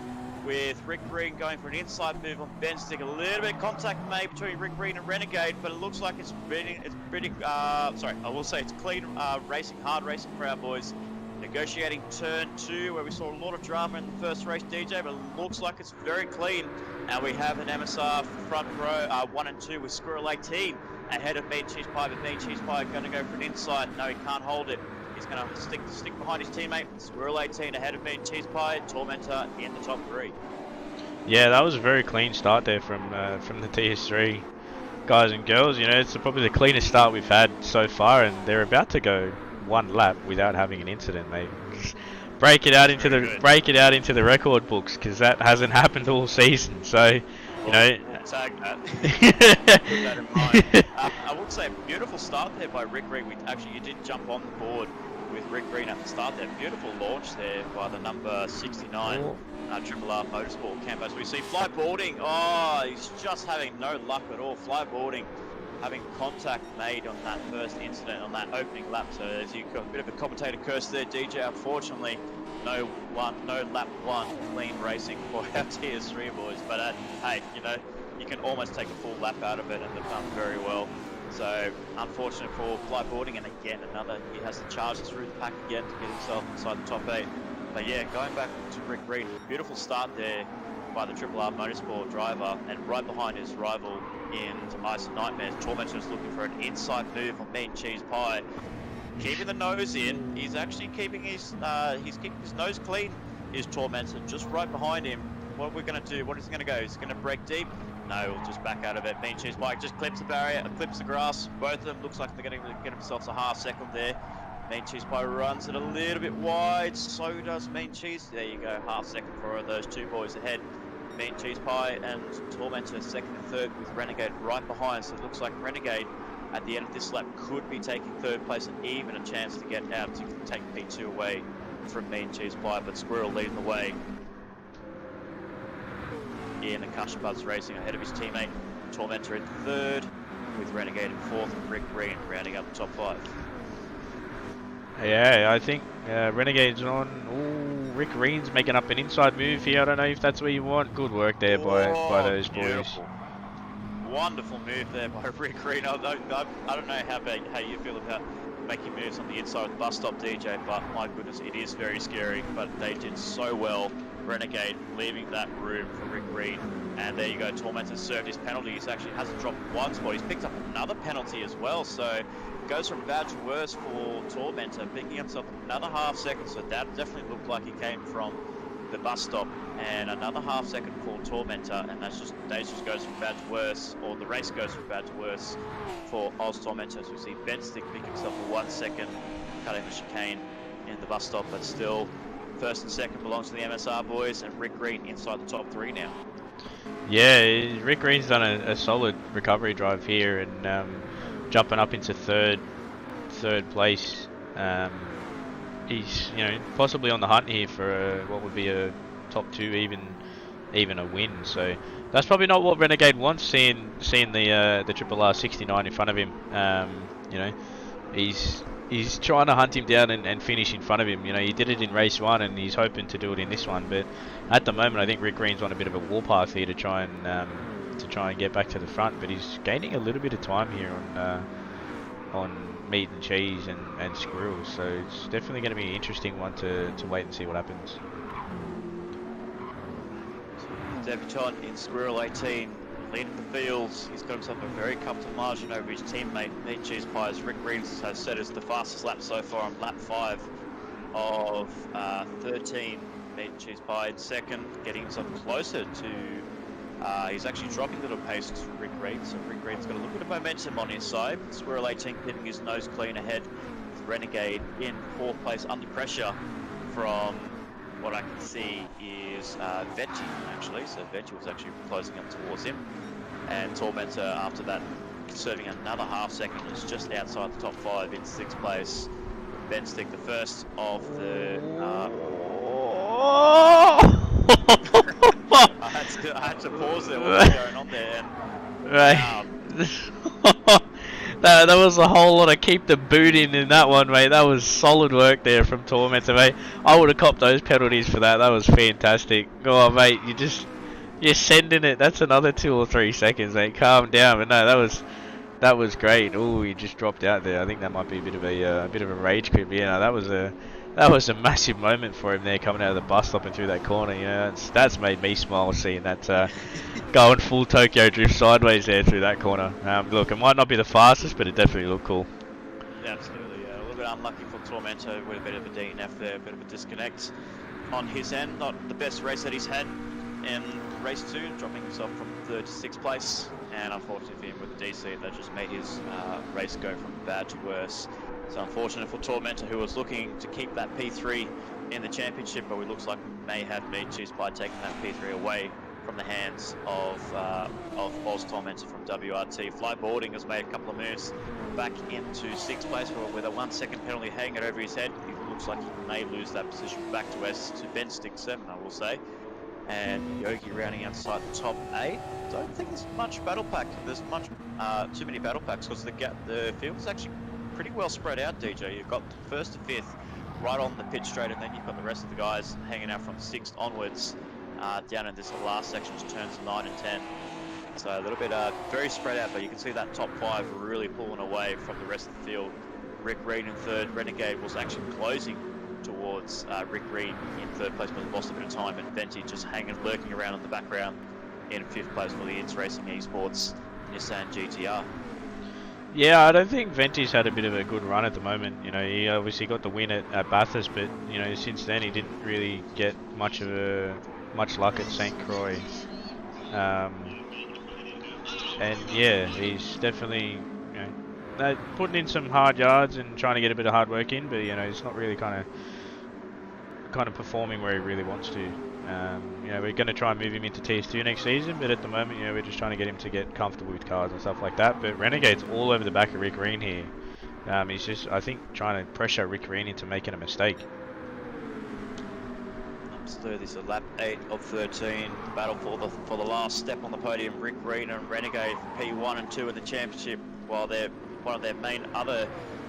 with Rick Green going for an inside move on Ben Stick. A little bit of contact made between Rick Green and Renegade, but it looks like it's clean racing, hard racing for our boys. Negotiating turn 2, where we saw a lot of drama in the first race, DJ, but it looks like it's very clean. And we have an MSR front row 1 and 2 with Squirrel 18 ahead of Mean Cheese Pie, but Mean Cheese Pie going to go for an inside. No, he can't hold it. He's going to stick behind his teammate. Squirrel 18 ahead of Mean Cheese Pie. Tormentor in the top 3. Yeah, that was a very clean start there from the TS3 guys and girls. You know, it's probably the cleanest start we've had so far, and they're about to go 1 lap without having an incident. They break it out into the record books, because that hasn't happened all season. So, you know. Tag that. Keep that in mind. I would say a beautiful start there by Rick Green. You did jump on the board with Rick Green at the start there. Beautiful launch there by the number 69 Triple R Motorsport camp. As we see flyboarding, he's just having no luck at all. Flyboarding having contact made on that first incident on that opening lap. So as you got a bit of a commentator curse there, DJ. Unfortunately, no lap 1 clean racing for our TS3 boys. But hey, you know, you can almost take a full lap out of it, and they've done very well. So unfortunate for flyboarding, and again he has to charge through the pack again to get himself inside the top 8. But yeah, going back to Rick Reed, beautiful start there by the Triple R Motorsport driver, and right behind his rival in Ice and Nightmares, Tormentor's looking for an inside move on Mean Cheese Pie. Keeping the nose in, he's actually keeping his nose clean, is Tormentor, just right behind him. What we're going to do, what is he going to go? He's going to break deep? No, we'll just back out of it. Mean Cheese Pie just clips the barrier, clips the grass. Both of them looks like they're going to get themselves a half second there. Mean Cheese Pie runs it a little bit wide, so does Mean Cheese. There you go, half second for those two boys ahead. Mean Cheese Pie and Tormentor second and third, with Renegade right behind. So it looks like Renegade at the end of this lap could be taking 3rd place and even a chance to get out to take P2 away from Mean Cheese Pie, but Squirrel leading the way in the Cushion Buds Racing ahead of his teammate. Tormentor in 3rd, with Renegade in 4th, and Rick Green rounding up the top 5. Yeah, I think Renegade's on. Ooh, Rick Green's making up an inside move here. I don't know if that's what you want. Good work there by those boys. wonderful move there by Rick Green. I don't know how you feel about making moves on the inside of the bus stop, DJ, but my goodness, it is very scary. But they did so well. Renegade leaving that room for Rick Green. And there you go, Tormentor served his penalty. He actually hasn't dropped one spot. He's picked up another penalty as well. So goes from bad to worse for Tormentor, picking himself another half second. So that definitely looked like he came from the bus stop, and another half second for Tormentor, and that just goes from bad to worse, or the race goes from bad to worse for Oz Tormentor. So we see Benstick pick himself a 1 second, cutting the chicane in the bus stop, but still first and second belongs to the MSR boys, and Rick Green inside the top 3 now. Yeah, Rick Green's done a solid recovery drive here, and jumping up into third place. He's, possibly on the hunt here for what would be a top 2, even a win. So that's probably not what Renegade wants. Seeing the Triple R69 in front of him. He's trying to hunt him down and finish in front of him. He did it in race 1, and he's hoping to do it in this one. But at the moment, I think Rick Green's on a bit of a warpath here to try and get back to the front. But he's gaining a little bit of time here on meat and cheese and squirrels, so it's definitely going to be an interesting one to wait and see what happens. Debutant in Squirrel 18, leading the fields. He's got himself a very comfortable margin over his teammate Meat Cheese Pies. Rick Green has set as the fastest lap so far on lap 5 of 13. Meat Cheese Pie in second, getting himself closer to he's actually dropping a little pace to Rick Green, so Rick Green's got a little bit of momentum on his side. Squirrel 18 keeping his nose clean ahead with Renegade in 4th place under pressure from what I can see is Venti, actually. So Venti was actually closing up towards him. And Tormentor, after that, serving another half second, is just outside the top 5 in 6th place. Benstick, the first of the... I had to pause there. What was going on there? Right. That was a whole lot of keep the boot in that one, mate. That was solid work there from Tormentor, mate. I would have copped those penalties for that. That was fantastic. Oh, mate, you're sending it. That's another 2 or 3 seconds, mate. Calm down. But no, that was great. Oh, he just dropped out there. I think that might be a bit of a rage quit. Yeah, no, that was a massive moment for him there, coming out of the bus stop and through that corner. That's made me smile seeing that going full Tokyo drift sideways there through that corner. Look, it might not be the fastest, but it definitely looked cool. Yeah, absolutely. A little bit unlucky for Tormentor with a bit of a DNF there, a bit of a disconnect on his end. Not the best race that he's had in race 2, dropping himself from 3rd to 6th place. And unfortunately for him with the DC, that just made his race go from bad to worse. So unfortunate for Tormentor, who was looking to keep that P3 in the championship, but it looks like we may have Meat Cheese Pie taking that P3 away from the hands of Oz Tormentor from WRT. Flyboarding has made a couple of moves back into 6th place with a 1 second penalty hanging over his head. It looks like he may lose that position back to Benstick 7, I will say. And Yogi rounding outside the top 8. Don't think there's much battle pack. There's too many battle packs because the field is actually pretty well spread out, DJ. You've got 1st to 5th right on the pit straight, and then you've got the rest of the guys hanging out from 6th onwards down in this last section, which turns 9 and 10. So a little bit very spread out, but you can see that top 5 really pulling away from the rest of the field. Rick Green in 3rd. Renegade was actually closing towards Rick Green in 3rd place, but lost a bit of time, and Venti just lurking around in the background in 5th place for the Ints Racing Esports Nissan GTR. Yeah, I don't think Venti's had a bit of a good run at the moment. He obviously got the win at Bathurst, but since then he didn't really get much luck at St. Croix. And yeah, he's definitely putting in some hard yards and trying to get a bit of hard work in, but he's not really kind of performing where he really wants to. We're going to try and move him into TS2 next season, but at the moment, we're just trying to get him to get comfortable with cars and stuff like that. But Renegade's all over the back of Rick Green here. He's just, I think, trying to pressure Rick Green into making a mistake. Absolutely. So lap 8 of 13, the battle for the last step on the podium. Rick Green and Renegade P1 and 2 in the championship, while one of their main other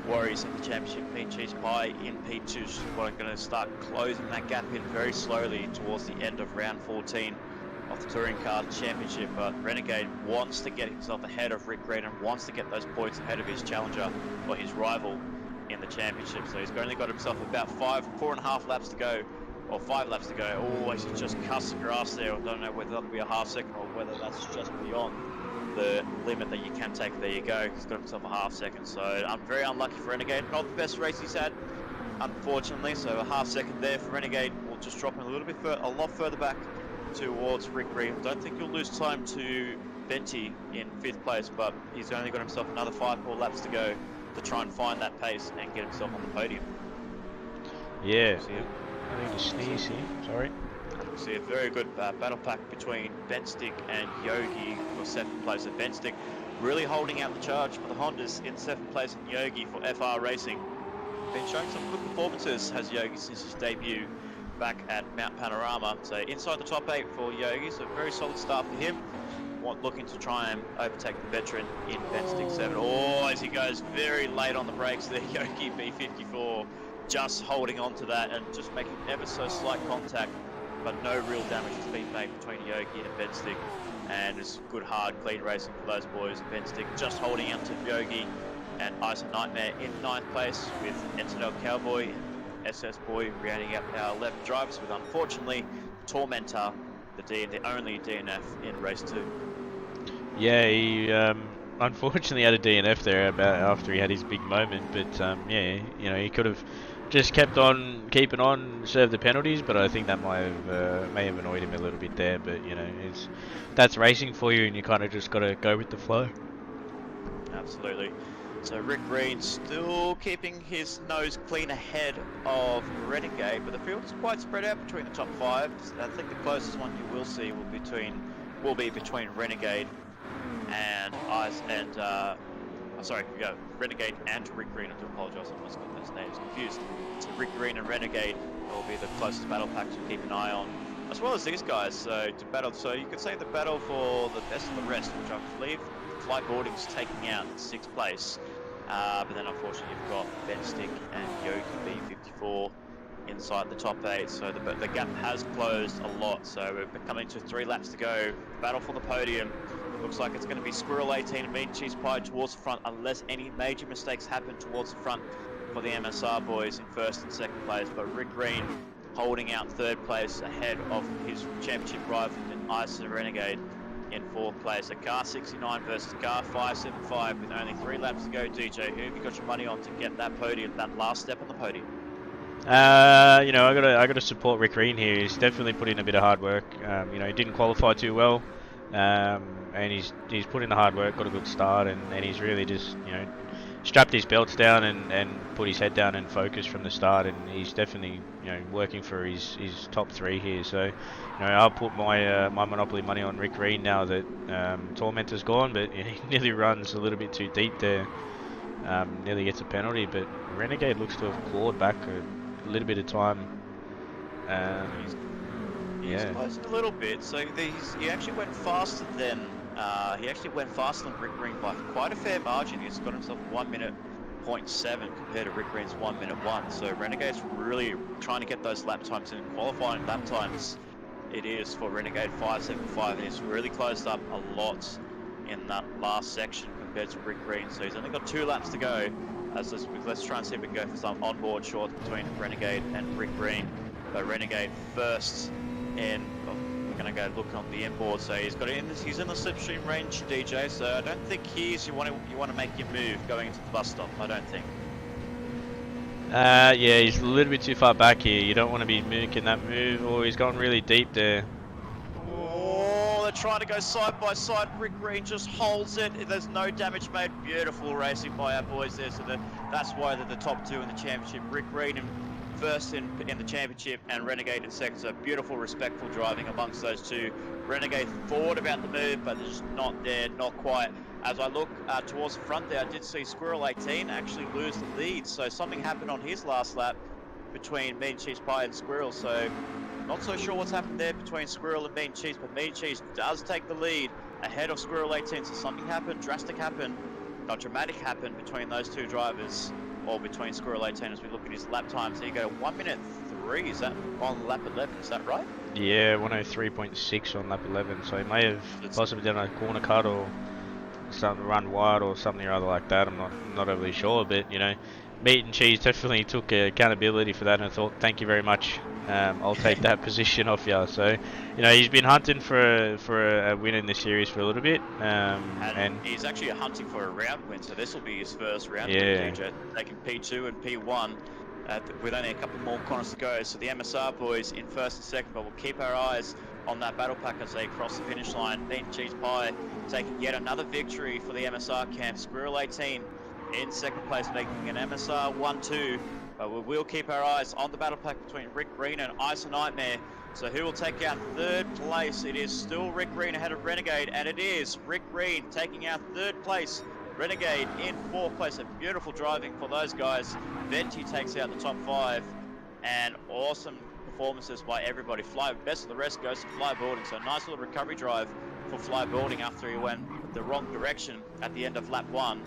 worries in the championship, Meat Cheese Pie in P2, are going to start closing that gap in very slowly towards the end of round 14 of of the Touring Car Championship, but Renegade wants to get himself ahead of Rick Green and wants to get those points ahead of his challenger or his rival in the championship. So he's only got himself about 4.5 laps to go, or 5 laps to go. Oh, he's just cussed the grass there. I don't know whether that'll be a half second or whether that's just beyond the limit that you can take. There you go. He's got himself a half second. So I'm very unlucky for Renegade. Not the best race he's had, unfortunately. So a half second there for Renegade will just drop him a little bit a lot further back towards Rick Green. Don't think he'll lose time to Venti in 5th place, but he's only got himself another 5 more laps to go to try and find that pace and get himself on the podium. Yeah, I need to sneeze here, sorry. We see a very good battle pack between Benstick and Yogi for 7th place. And Benstick really holding out the charge for the Hondas in 7th place, and Yogi for FR Racing. Been showing some good performances, has Yogi, since his debut back at Mount Panorama. So inside the top 8 for Yogi, so very solid start for him. Looking to try and overtake the veteran in Benstick 7. Oh, as he goes very late on the brakes there, Yogi B54 just holding on to that and just making ever so slight contact, but no real damage has been made between Yogi and Benstick. And it's good, hard, clean racing for those boys. Benstick just holding out to Yogi, and Ice and Nightmare in 9th place with Eternal Cowboy and SS Boy rounding out our 11 drivers, with unfortunately Tormentor, the only DNF in race 2. Yeah, he unfortunately had a DNF there after he had his big moment, but yeah, you know, he could have just kept on keeping on, served the penalties, but I think that may have annoyed him a little bit there. But you know, that's racing for you, and you kind of just got to go with the flow. Absolutely. So Rick Green still keeping his nose clean ahead of Renegade, but the field is quite spread out between the top 5. I think the closest one you will see will be between Renegade and Renegade and Rick Green. I do apologise, I almost got those names confused. So Rick Green and Renegade will be the closest battle pack to keep an eye on, as well as these guys. So you could say the battle for the best of the rest, which I believe Flyboarding's taking out in 6th place. But then unfortunately you've got Benstick and Yogi B54 inside the top 8, so the gap has closed a lot. So we're coming to 3 laps to go. Battle for the podium. Looks like it's going to be Squirrel 18 and Meat and Cheese Pie towards the front, unless any major mistakes happen towards the front for the MSR boys in 1st and 2nd place. But Rick Green holding out 3rd place ahead of his championship rival in Ice and Renegade in 4th place. A car 69 versus car 575 with only 3 laps to go. DJ, who have you got your money on to get that podium, that last step on the podium? You know, I gotta support Rick Green here. He's definitely put in a bit of hard work. You know, he didn't qualify too well, and he's put in the hard work, got a good start, and he's really just, you know, strapped his belts down and put his head down and focused from the start. And he's definitely, you know, working for his top 3 here. So, you know, I'll put my my Monopoly money on Rick Green now that Tormentor's gone, but he nearly runs a little bit too deep there. Nearly gets a penalty, but Renegade looks to have clawed back a little bit of time. He's closing a little bit, so he actually went faster than Rick Green by quite a fair margin. He's got himself 1 minute 0.7 compared to Rick Green's 1 minute 1. So Renegade's really trying to get those lap times in. Qualifying lap times it is for Renegade 575, and he's really closed up a lot in that last section compared to Rick Green. So he's only got 2 laps to go. Let's try and see if we can go for some onboard shorts between Renegade and Rick Green. But Renegade first, and we're going to go look on the inboard. So he's in the slipstream range, DJ. So I don't think you want to make your move going into the bus stop. I don't think. Yeah, he's a little bit too far back here. You don't want to be making that move. Oh, he's gone really deep there. Oh, they're trying to go side by side. Rick Green just holds it. There's no damage made. Beautiful racing by our boys there. So that's why they're the top 2 in the championship. Rick Green in first in the championship, and Renegade in second. So beautiful, respectful driving amongst those 2. Renegade thought about the move, but they're just not there, not quite. As I look towards the front there, I did see Squirrel 18 actually lose the lead. So something happened on his last lap between Meat and Cheese Pie and Squirrel. So not so sure what's happened there between Squirrel and Meat and Cheese, but Meat and Cheese does take the lead ahead of Squirrel 18. So something happened, dramatic happened between those 2 drivers, or between Squirrel 18 as we look at his lap times. There you go, 1 minute 3, is that on lap 11, is that right? Yeah, 103.6 on lap 11. So he may have It's, possibly done a corner cut or something, run wide or something or other like that. I'm not overly sure, but Meat and Cheese definitely took accountability for that and thought, thank you very much. I'll take that position off you. So, he's been hunting for a win in this series for a little bit. and And he's actually hunting for a round win, so this will be his first round win, yeah, DJ. Taking P2 and P1 with only a couple more corners to go. So the MSR boys in first and second, but we'll keep our eyes on that battle pack as they cross the finish line. Meat and Cheese Pie taking yet another victory for the MSR camp. Squirrel 18 in second place, making an MSR 1-2. But we will keep our eyes on the battle pack between Rick Green and Ice and Nightmare. So who will take out third place? It is still Rick Green ahead of Renegade, and it is Rick Green taking out third place. Renegade in fourth place. A beautiful driving for those guys. Venti takes out the top 5, and awesome performances by everybody. Best of the rest goes to Fly Boarding. So nice little recovery drive for Fly Boarding after he went the wrong direction at the end of lap 1.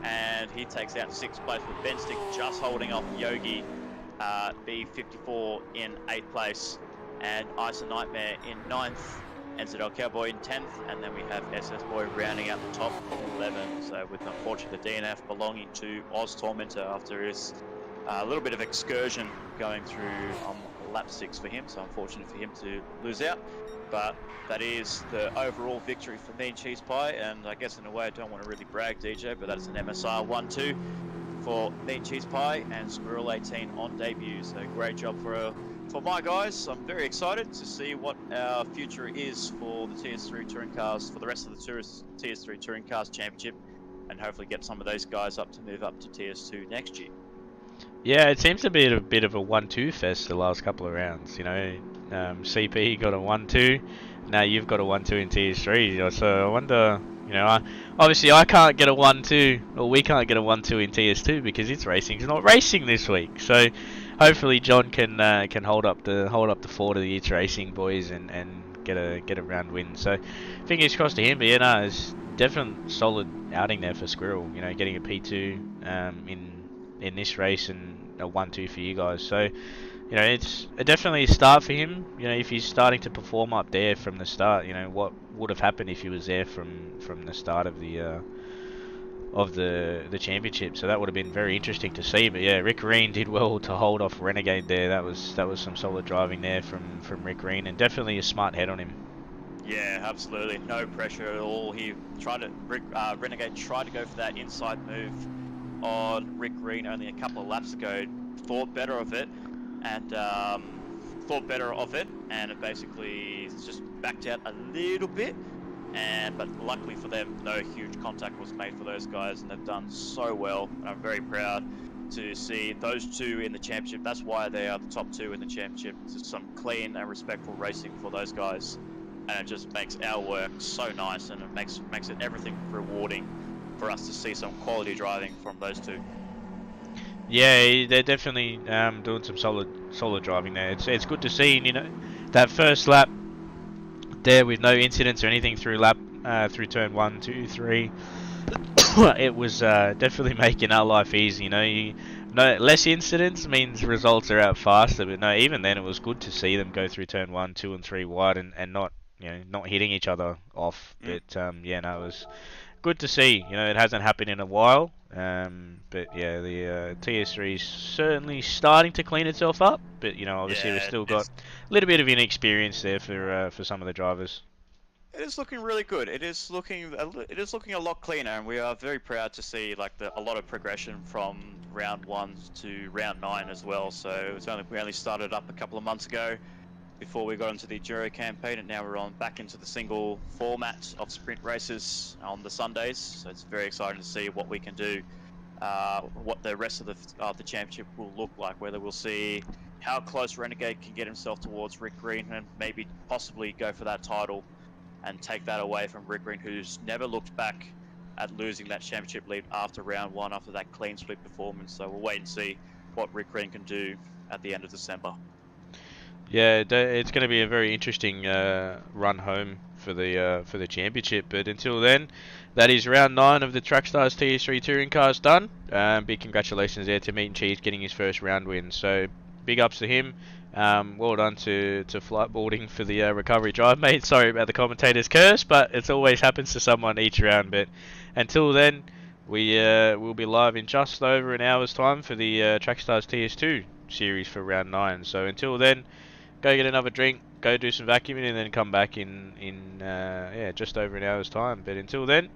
And he takes out 6th place with Ben Stick just holding off Yogi B54 in 8th place, and Ice and Nightmare in 9th, NZL Cowboy in 10th, and then we have SS Boy rounding out the top 11. So with unfortunately the DNF belonging to Oz Tormentor after his little bit of excursion going through lap 6 for him, so unfortunate for him to lose out. But that is the overall victory for Meat and Cheese Pie, and I guess in a way I don't want to really brag, DJ, but that is an MSR 1-2 for Meat and Cheese Pie and Squirrel 18 on debut. So great job for my guys. I'm very excited to see what our future is for the TS3 Touring Cars, for the rest of the TS3 Touring Cars Championship, and hopefully get some of those guys up to move up to TS2 next year. yeah, it seems to be a bit of a 1-2 fest the last couple of rounds. CP got a 1-2. Now you've got a 1-2 in TS3. So I wonder, obviously I can't get a 1-2, or we can't get a 1-2 in TS2 because its racing's not racing this week. So hopefully John can hold up the fort of the its racing boys and get a round win. So fingers crossed to him. But it's definitely solid outing there for Squirrel. Getting a P2 in this race and a 1-2 for you guys. So it's definitely a start for him. If he's starting to perform up there from the start, what would have happened if he was there from the start of the championship. So that would have been very interesting to see. But yeah, Rick Green did well to hold off Renegade there. That was some solid driving there from Rick Green, and definitely a smart head on him. Yeah, absolutely. No pressure at all. Renegade tried to go for that inside move on Rick Green only a couple of laps ago. Thought better of it, and it basically just backed out a little bit. But luckily for them, no huge contact was made for those guys, and they've done so well. And I'm very proud to see those two in the championship. That's why they are the top 2 in the championship. It's just some clean and respectful racing for those guys, and it just makes our work so nice, and it makes it everything rewarding for us to see some quality driving from those two. Yeah, they're definitely doing some solid driving there. It's good to see, that first lap there with no incidents or anything through turn 1, 2, 3. It was definitely making our life easy. Less incidents means results are out faster. But no, even then it was good to see them go through turn 1, 2, and 3 wide and not not hitting each other off. But it was good to see. It hasn't happened in a while. But yeah, the TS3 is certainly starting to clean itself up. But obviously we've still got a little bit of inexperience there for some of the drivers. It is looking really good. It is looking a lot cleaner, and we are very proud to see a lot of progression from round 1 to round 9 as well. So we only started up a couple of months ago before we got into the Enduro campaign, and now we're back into the single format of sprint races on the Sundays. So it's very exciting to see what we can do, what the rest of the championship will look like. Whether we'll see how close Renegade can get himself towards Rick Green and maybe possibly go for that title and take that away from Rick Green, who's never looked back at losing that championship lead after round 1, after that clean split performance. So we'll wait and see what Rick Green can do at the end of December. Yeah, it's going to be a very interesting run home for the championship. But until then, that is round 9 of the Trackstars TS3 Touring Cars done. Big congratulations there to Meat and Cheese getting his first round win. So big ups to him. Well done to Flightboarding for the recovery drive, mate. Sorry about the commentator's curse, but it always happens to someone each round. But until then, will be live in just over an hour's time for the Trackstars TS2 series for round 9. So until then, go get another drink, go do some vacuuming, and then come back in yeah, just over an hour's time. But until then,